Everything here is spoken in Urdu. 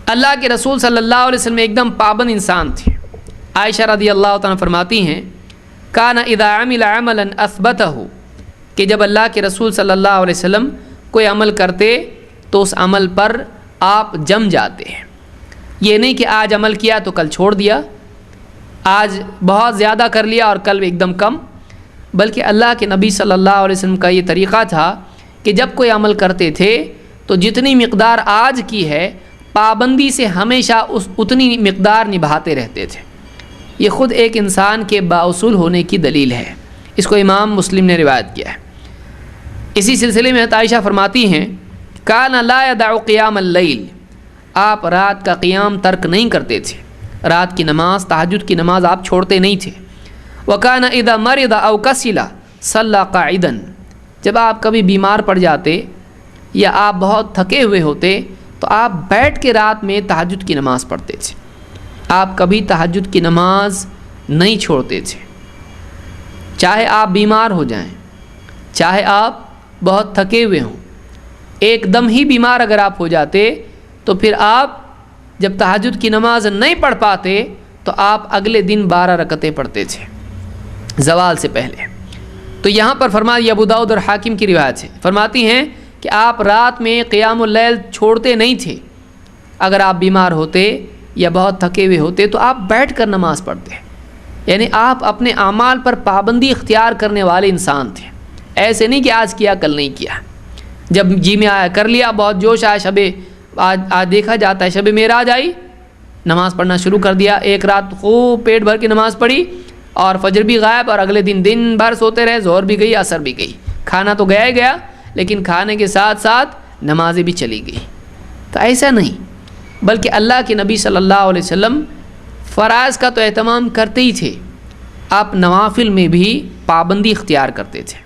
اللہ کے رسول صلی اللہ علیہ وسلم ایک دم پابند انسان تھے۔ عائشہ رضی اللہ تعالیٰ فرماتی ہیں کان اذا عمل عملا اثبتہ، کہ جب اللہ کے رسول صلی اللہ علیہ وسلم کوئی عمل کرتے تو اس عمل پر آپ جم جاتے ہیں۔ یہ نہیں کہ آج عمل کیا تو کل چھوڑ دیا، آج بہت زیادہ کر لیا اور کل ایک دم کم، بلکہ اللہ کے نبی صلی اللہ علیہ وسلم کا یہ طریقہ تھا کہ جب کوئی عمل کرتے تھے تو جتنی مقدار آج کی ہے پابندی سے ہمیشہ اتنی مقدار نبھاتے رہتے تھے۔ یہ خود ایک انسان کے بااصول ہونے کی دلیل ہے۔ اس کو امام مسلم نے روایت کیا ہے۔ اسی سلسلے میں عائشہ فرماتی ہیں کان لا یدع قیام اللیل، آپ رات کا قیام ترک نہیں کرتے تھے، رات کی نماز تہجد کی نماز آپ چھوڑتے نہیں تھے۔ وکان اذا مرض او کسل صلی قاعدا، جب آپ کبھی بیمار پڑ جاتے یا آپ بہت تھکے ہوئے ہوتے تو آپ بیٹھ کے رات میں تہجد کی نماز پڑھتے تھے۔ آپ کبھی تہجد کی نماز نہیں چھوڑتے تھے، چاہے آپ بیمار ہو جائیں، چاہے آپ بہت تھکے ہوئے ہوں۔ ایک دم ہی بیمار اگر آپ ہو جاتے تو پھر آپ جب تہجد کی نماز نہیں پڑھ پاتے تو آپ اگلے دن 12 رکعتیں پڑھتے تھے زوال سے پہلے۔ تو یہاں پر فرمایا ابو داؤد اور حاکم کی روایت ہے، فرماتی ہیں کہ آپ رات میں قیام اللیل چھوڑتے نہیں تھے، اگر آپ بیمار ہوتے یا بہت تھکے ہوئے ہوتے تو آپ بیٹھ کر نماز پڑھتے، یعنی آپ اپنے اعمال پر پابندی اختیار کرنے والے انسان تھے۔ ایسے نہیں کہ آج کیا کل نہیں کیا، جب جی میں آیا کر لیا، بہت جوش آیا، آج دیکھا جاتا ہے شب معراج آئی نماز پڑھنا شروع کر دیا، ایک رات خوب پیٹ بھر کے نماز پڑھی اور فجر بھی غائب اور اگلے دن بھر سوتے رہے، ظہر بھی گئی عصر بھی گئی، کھانا تو گیا ہی گیا لیکن کھانے کے ساتھ ساتھ نمازیں بھی چلی گئی۔ تو ایسا نہیں، بلکہ اللہ کے نبی صلی اللہ علیہ وسلم فرائض کا تو اہتمام کرتے ہی تھے، آپ نوافل میں بھی پابندی اختیار کرتے تھے۔